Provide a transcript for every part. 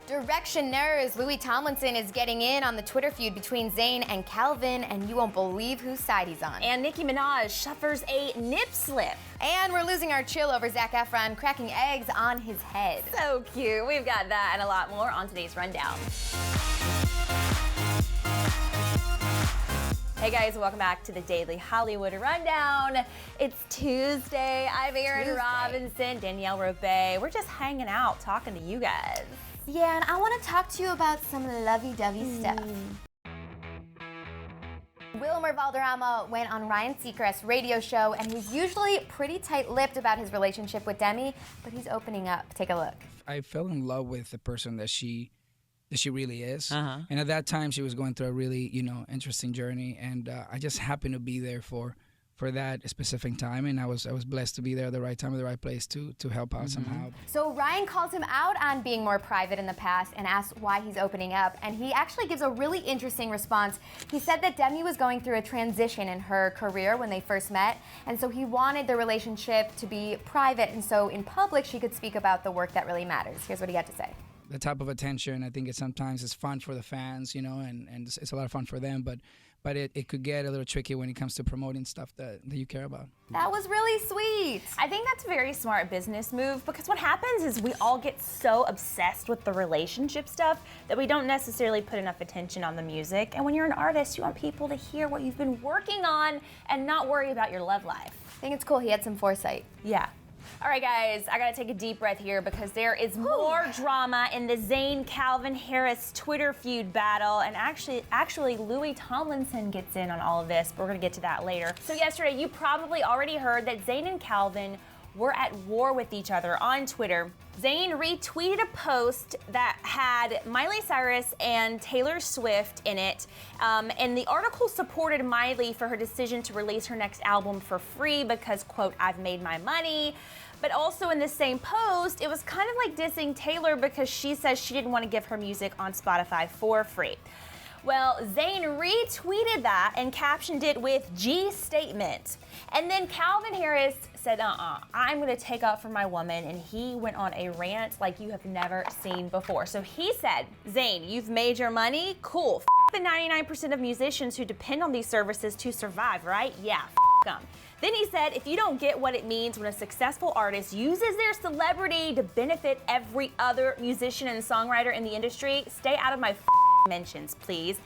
Directioners, Louis Tomlinson is getting in on the Twitter feud between Zayn and Calvin, and you won't believe whose side he's on. And Nicki Minaj suffers a nip slip. And we're losing our chill over Zac Efron cracking eggs on his head. So cute. We've got that and a lot more on today's Rundown. Hey guys, welcome back to the Daily Hollywood Rundown. It's Tuesday. I'm Erin Robinson, Danielle Robay. We're just hanging out, talking to you guys. Yeah, and I want to talk to you about some lovey-dovey stuff. Wilmer Valderrama went on Ryan Seacrest's radio show, and he's usually pretty tight-lipped about his relationship with Demi, but he's opening up. Take a look. I fell in love with the person that she really is. And at that time, she was going through a really, interesting journey, and I just happened to be there for that specific time, and I was blessed to be there at the right time, at the right place to help out somehow. So Ryan calls him out on being more private in the past and asks why he's opening up, and he actually gives a really interesting response. He said that Demi was going through a transition in her career when they first met, and so he wanted the relationship to be private, and so in public she could speak about the work that really matters. Here's what he had to say. The type of attention, I think sometimes it's fun for the fans, and it's a lot of fun for them, but it could get a little tricky when it comes to promoting stuff that you care about. That was really sweet. I think that's a very smart business move, because what happens is we all get so obsessed with the relationship stuff that we don't necessarily put enough attention on the music. And when you're an artist, you want people to hear what you've been working on and not worry about your love life. I think it's cool. He had some foresight. Yeah. All right, guys, I gotta take a deep breath here because there is more drama in the Zayn-Calvin Harris Twitter feud battle, and actually Louis Tomlinson gets in on all of this, but we're gonna get to that later. So yesterday, you probably already heard that Zayn and Calvin were at war with each other on Twitter. Zayn retweeted a post that had Miley Cyrus and Taylor Swift in it, and the article supported Miley for her decision to release her next album for free because, quote, I've made my money. But also in the same post, it was kind of like dissing Taylor because she says she didn't want to give her music on Spotify for free. Well, Zayn retweeted that and captioned it with G statement. And then Calvin Harris said, I'm gonna take up for my woman, and he went on a rant like you have never seen before. So he said, Zayn, you've made your money? Cool. The 99% of musicians who depend on these services to survive, right? Yeah, them. Then he said, if you don't get what it means when a successful artist uses their celebrity to benefit every other musician and songwriter in the industry, stay out of my mentions, please.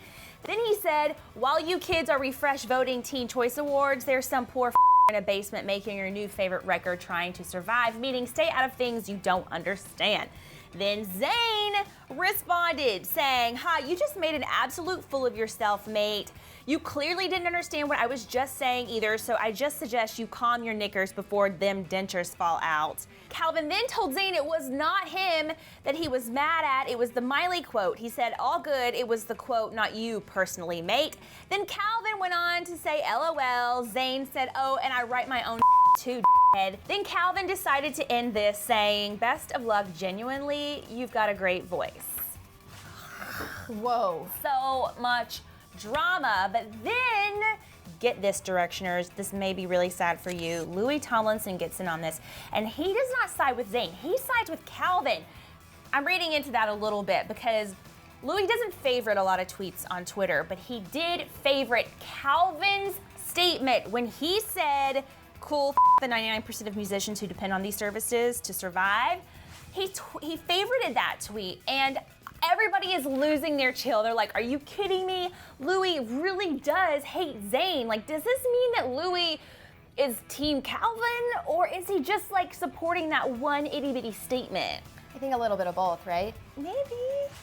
Then he said, while you kids are refresh voting Teen Choice Awards, there's some poor in a basement making your new favorite record trying to survive, meaning stay out of things you don't understand. Then Zayn responded saying, hi, you just made an absolute fool of yourself, mate. You clearly didn't understand what I was just saying either, so I just suggest you calm your knickers before them dentures fall out. Calvin then told Zayn it was not him that he was mad at, it was the Miley quote. He said, all good, it was the quote, not you personally, mate. Then Calvin went on to say, LOL. Zayn said, oh, and I write my own too, head. Then Calvin decided to end this saying, best of luck, genuinely, you've got a great voice. Whoa. So much drama, but then, get this, Directioners, this may be really sad for you. Louis Tomlinson gets in on this, and he does not side with Zayn, he sides with Calvin. I'm reading into that a little bit because Louis doesn't favorite a lot of tweets on Twitter, but he did favorite Calvin's statement when he said, cool, the 99% of musicians who depend on these services to survive. He favorited that tweet, and everybody is losing their chill. They're like, are you kidding me? Louis really does hate Zayn. Like, does this mean that Louis is Team Calvin, or is he just like supporting that one itty bitty statement? I think a little bit of both, right? Maybe.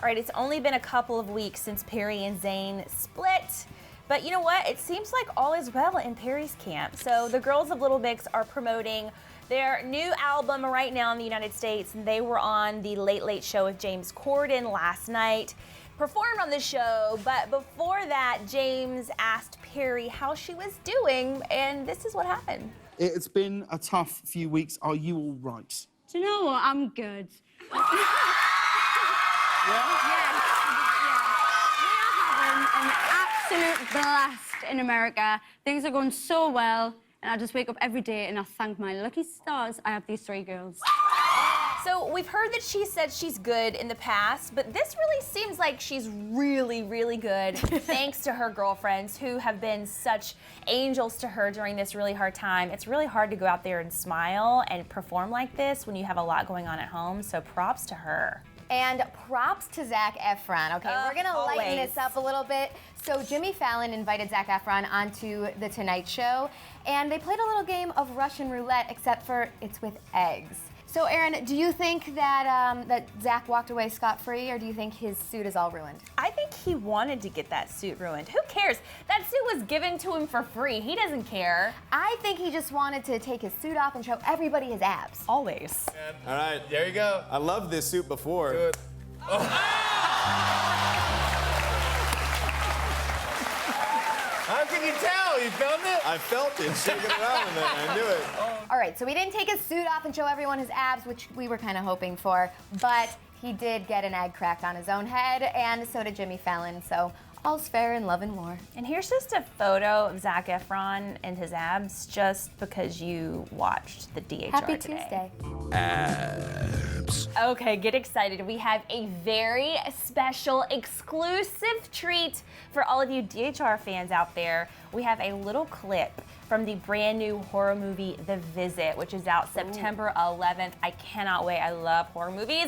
All right, it's only been a couple of weeks since Perry and Zayn split. But you know what? It seems like all is well in Perry's camp. So the girls of Little Mix are promoting their new album right now in the United States. And they were on the Late Late Show with James Corden last night, performed on the show. But before that, James asked Perry how she was doing, and this is what happened. It's been a tough few weeks. Are you all right? Do you know what? I'm good. Yeah? Yes. We are having an absolute blast in America. Things are going so well, and I just wake up every day and I thank my lucky stars I have these three girls. So we've heard that she said she's good in the past, but this really seems like she's really, really good thanks to her girlfriends who have been such angels to her during this really hard time. It's really hard to go out there and smile and perform like this when you have a lot going on at home, so props to her. And props to Zac Efron. Okay, we're gonna lighten always. this up a little bit. So Jimmy Fallon invited Zac Efron onto The Tonight Show, and they played a little game of Russian roulette, except for it's with eggs. So Aaron, do you think that that Zac walked away scot-free, or do you think his suit is all ruined? I think he wanted to get that suit ruined. Who cares? That suit was given to him for free. He doesn't care. I think he just wanted to take his suit off and show everybody his abs. Always. All right, there you go. I loved this suit before. Do it. How can you tell? You filmed it? I felt it shaking around in there. I knew it. All right, so we didn't take his suit off and show everyone his abs, which we were kind of hoping for, but he did get an egg cracked on his own head, and so did Jimmy Fallon, so all's fair in love and war. And here's just a photo of Zac Efron and his abs just because you watched the DHR Happy today. Tuesday. Okay, get excited. We have a very special, exclusive treat for all of you DHR fans out there. We have a little clip from the brand new horror movie, The Visit, which is out September 11th. I cannot wait. I love horror movies.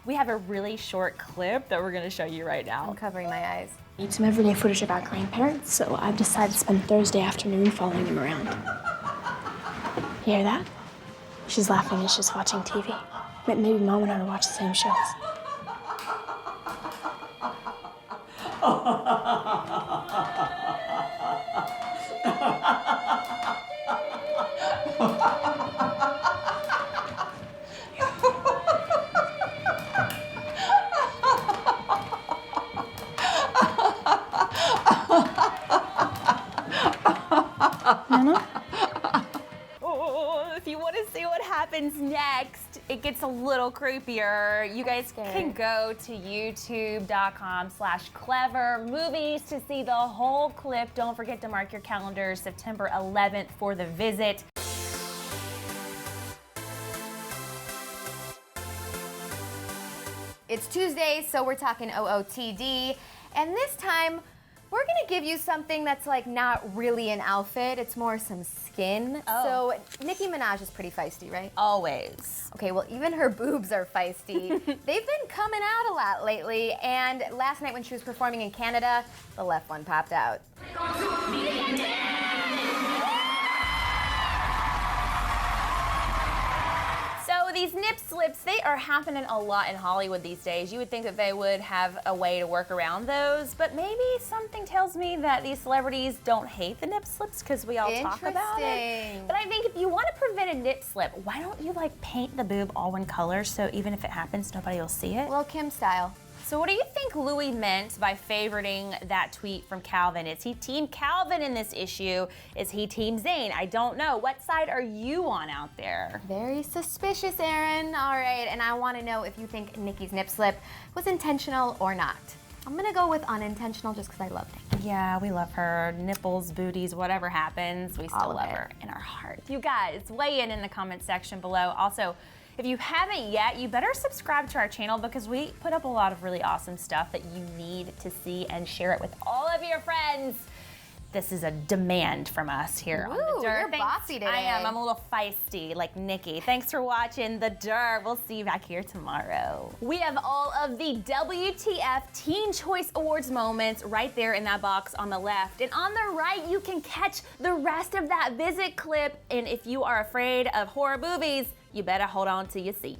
We have a really short clip that we're gonna show you right now. I'm covering my eyes. Need some everyday footage of our grandparents, so I've decided to spend Thursday afternoon following them around. You hear that? She's laughing and she's watching TV. Maybe Mom and I watch the same shows. If you want to see what happens next, it gets a little creepier. You guys can go to youtube.com/Clevver movies to see the whole clip. Don't forget to mark your calendars September 11th for The Visit. It's Tuesday, so we're talking OOTD, and this time we're gonna give you something that's like not really an outfit, it's more some skin. So Nicki Minaj is pretty feisty, right? Always. Okay, well even her boobs are feisty. They've been coming out a lot lately, and last night when she was performing in Canada, the left one popped out. So these nip slips, they are happening a lot in Hollywood these days. You would think that they would have a way to work around those, but maybe something tells me that these celebrities don't hate the nip slips because we all talk about it. Interesting. But I think if you want to prevent a nip slip, why don't you like paint the boob all one color so even if it happens, nobody will see it? Lil' Kim style. So what do you think Louis meant by favoriting that tweet from Calvin? Is he team Calvin in this issue? Is he team Zayn? I don't know. What side are you on out there? Very suspicious, Aaron. All right, and I want to know if you think Nicki's nip slip was intentional or not. I'm gonna go with unintentional just because I love Nicki. Yeah, we love her. Nipples, booties, whatever happens, we All still of love it. her in our heart. You guys, weigh in the comment section below. Also, if you haven't yet, you better subscribe to our channel because we put up a lot of really awesome stuff that you need to see and share it with all of your friends. This is a demand from us here on Ooh, The Dirt. you're bossy today. I am. I'm a little feisty like Nicki. Thanks for watching The Dirt. We'll see you back here tomorrow. We have all of the WTF Teen Choice Awards moments right there in that box on the left. And on the right, you can catch the rest of that Visit clip. And if you are afraid of horror movies, you better hold on to your seat.